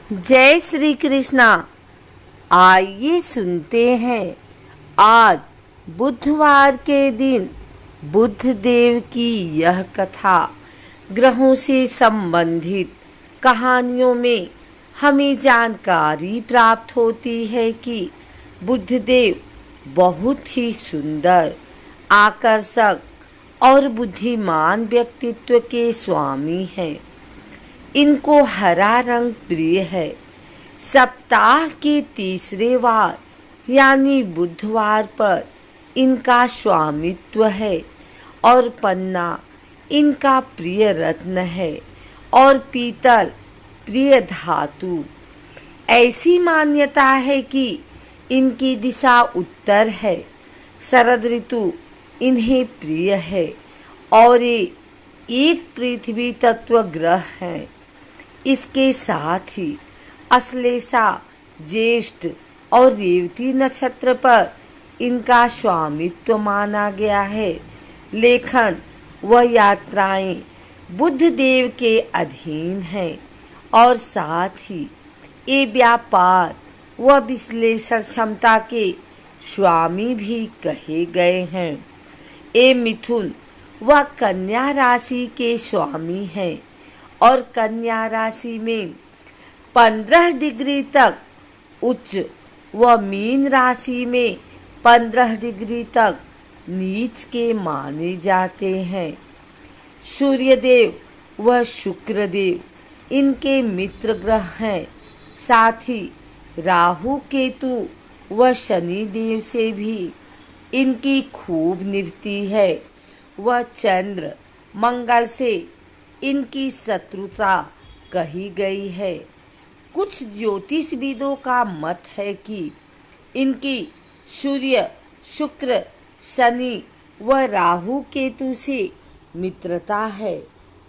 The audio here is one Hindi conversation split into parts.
जय श्री कृष्णा। आइए सुनते हैं आज बुधवार के दिन बुद्ध देव की यह कथा। ग्रहों से संबंधित कहानियों में हमें जानकारी प्राप्त होती है कि बुद्ध देव बहुत ही सुंदर, आकर्षक और बुद्धिमान व्यक्तित्व के स्वामी हैं। इनको हरा रंग प्रिय है। सप्ताह के तीसरे वार यानी बुधवार पर इनका स्वामित्व है और पन्ना इनका प्रिय रत्न है और पीतल प्रिय धातु। ऐसी मान्यता है कि इनकी दिशा उत्तर है। शरद ऋतु इन्हें प्रिय है और ये एक पृथ्वी तत्व ग्रह है। इसके साथ ही अश्लेषा, ज्येष्ठ और रेवती नक्षत्र पर इनका स्वामित्व माना गया है। लेखन व यात्राएं बुद्ध देव के अधीन हैं और साथ ही ये व्यापार व विश्लेषण क्षमता के स्वामी भी कहे गए हैं। ये मिथुन व कन्या राशि के स्वामी हैं और कन्या राशि में 15 डिग्री तक उच्च व मीन राशि में 15 डिग्री तक नीच के माने जाते हैं। सूर्यदेव व शुक्रदेव इनके मित्र ग्रह हैं। साथ ही राहु, केतु व शनि देव से भी इनकी खूब निभती है। वह चंद्र, मंगल से इनकी शत्रुता कही गई है। कुछ ज्योतिषविदों का मत है कि इनकी सूर्य, शुक्र, शनि व राहु केतु से मित्रता है,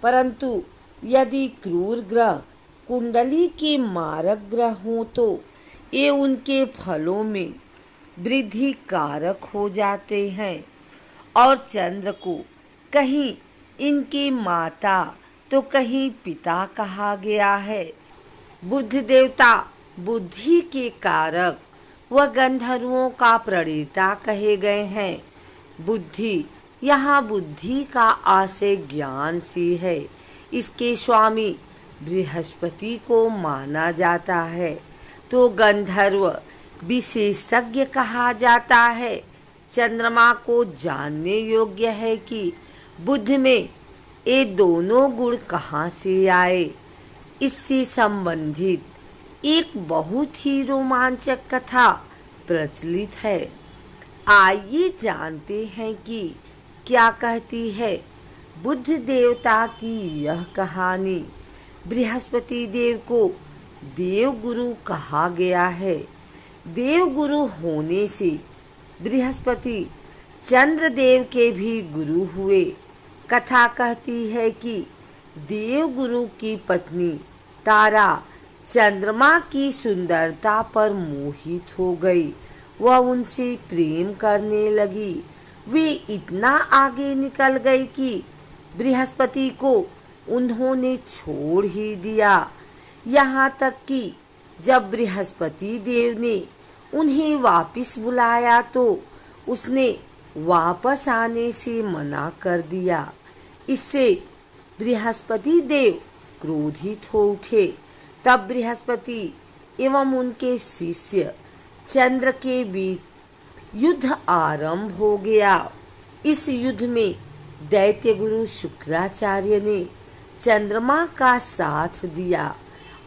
परंतु यदि क्रूर ग्रह कुंडली के मारक ग्रह हों तो ये उनके फलों में वृद्धि कारक हो जाते हैं। और चंद्र को कहीं इनकी माता तो कहीं पिता कहा गया है। बुद्ध देवता बुद्धि के कारक व गंधर्वों का प्रणेता कहे गए हैं। बुद्धि यहाँ बुद्धि का आशय ज्ञान सी है। इसके स्वामी बृहस्पति को माना जाता है तो गंधर्व विशेषज्ञ कहा जाता है। चंद्रमा को जानने योग्य है कि बुद्ध में ये दोनों गुण कहाँ से आए। इससे संबंधित एक बहुत ही रोमांचक कथा प्रचलित है। आइए जानते हैं कि क्या कहती है बुद्ध देवता की यह कहानी। बृहस्पति देव को देव गुरु कहा गया है। देव गुरु होने से बृहस्पति चंद्रदेव के भी गुरु हुए। कथा कहती है कि देव गुरु की पत्नी तारा चंद्रमा की सुंदरता पर मोहित हो गई। वह उनसे प्रेम करने लगी। वे इतना आगे निकल गई कि बृहस्पति को उन्होंने छोड़ ही दिया। यहाँ तक कि जब बृहस्पति देव ने उन्हें वापस बुलाया तो उसने वापस आने से मना कर दिया। इससे बृहस्पति देव क्रोधित हो उठे। तब बृहस्पति एवं उनके शिष्य चंद्र के बीच युद्ध आरंभ हो गया। इस युद्ध में दैत्य गुरु शुक्राचार्य ने चंद्रमा का साथ दिया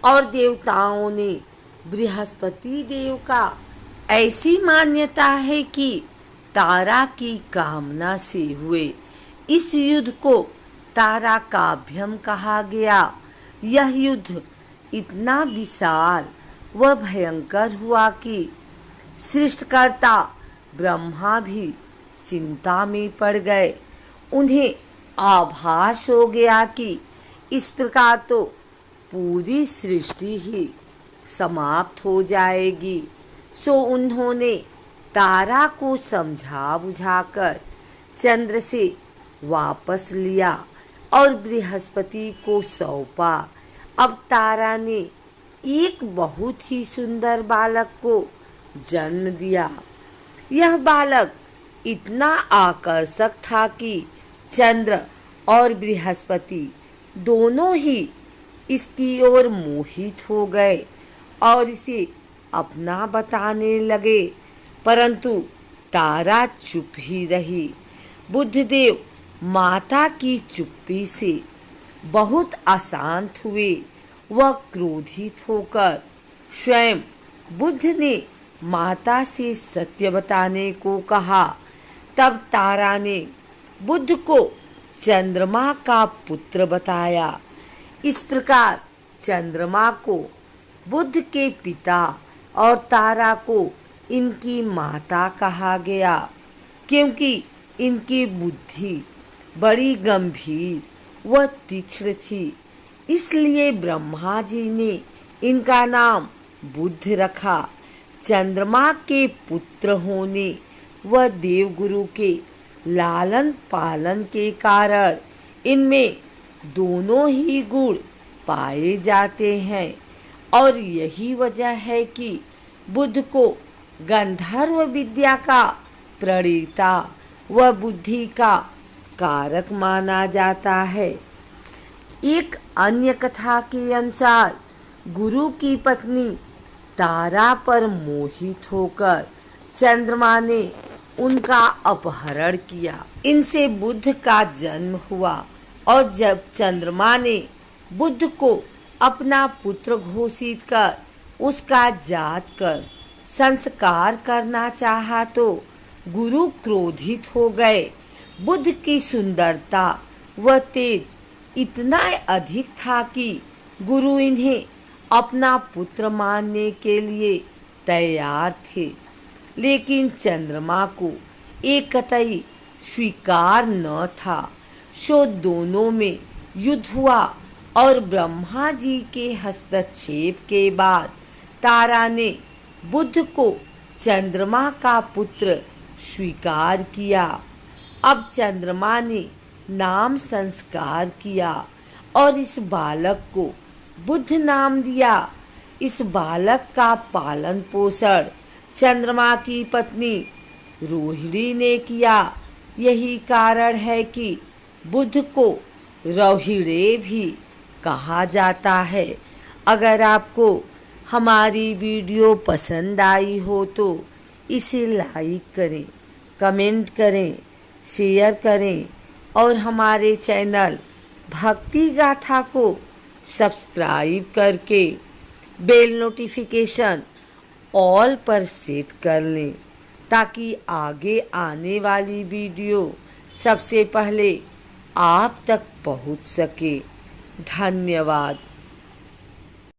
और देवताओं ने बृहस्पति देव का। ऐसी मान्यता है कि तारा की कामना से हुए इस युद्ध को तारा काभ्यम कहा गया। यह युद्ध इतना विशाल व भयंकर हुआ कि सृष्टिकर्ता ब्रह्मा भी चिंता में पड़ गए। उन्हें आभास हो गया कि इस प्रकार तो पूरी सृष्टि ही समाप्त हो जाएगी। सो उन्होंने तारा को समझा बुझाकर चंद्र से वापस लिया और बृहस्पति को सौंपा। अब तारा ने एक बहुत ही सुंदर बालक को जन्म दिया। यह बालक इतना आकर्षक था कि चंद्र और बृहस्पति दोनों ही इसकी ओर मोहित हो गए और इसे अपना बताने लगे, परंतु तारा चुप ही रही। बुद्धदेव माता की चुप्पी से बहुत अशांत हुए। वह क्रोधित होकर स्वयं बुद्ध ने माता से सत्य बताने को कहा। तब तारा ने बुद्ध को चंद्रमा का पुत्र बताया। इस प्रकार चंद्रमा को बुद्ध के पिता और तारा को इनकी माता कहा गया, क्योंकि इनकी बुद्धि बड़ी गंभीर व तीक्ष्ण थी। इसलिए ब्रह्मा जी ने इनका नाम बुद्ध रखा। चंद्रमा के पुत्र होने व देवगुरु के लालन पालन के कारण इनमें दोनों ही गुण पाए जाते हैं, और यही वजह है कि बुद्ध को गंधर्व विद्या का प्रणेता व बुद्धि का कारक माना जाता है। एक अन्य कथा के अनुसार गुरु की पत्नी तारा पर मोहित होकर चंद्रमा ने उनका अपहरण किया। इनसे बुद्ध का जन्म हुआ, और जब चंद्रमा ने बुद्ध को अपना पुत्र घोषित कर उसका जात कर संस्कार करना चाहा तो गुरु क्रोधित हो गए। बुद्ध की सुंदरता व तेज इतना अधिक था कि गुरु इन्हें अपना पुत्र मानने के लिए तैयार थे, लेकिन चंद्रमा को एक कतई स्वीकार न था। सो दोनों में युद्ध हुआ, और ब्रह्मा जी के हस्तक्षेप के बाद तारा ने बुद्ध को चंद्रमा का पुत्र स्वीकार किया। अब चंद्रमा ने नाम संस्कार किया और इस बालक को बुद्ध नाम दिया। इस बालक का पालन पोषण चंद्रमा की पत्नी रोहिणी ने किया। यही कारण है कि बुद्ध को रोहिणे भी कहा जाता है। अगर आपको हमारी वीडियो पसंद आई हो तो इसे लाइक करें, कमेंट करें, शेयर करें और हमारे चैनल भक्ति गाथा को सब्सक्राइब करके बेल नोटिफिकेशन ऑल पर सेट कर लें, ताकि आगे आने वाली वीडियो सबसे पहले आप तक पहुंच सके। धन्यवाद।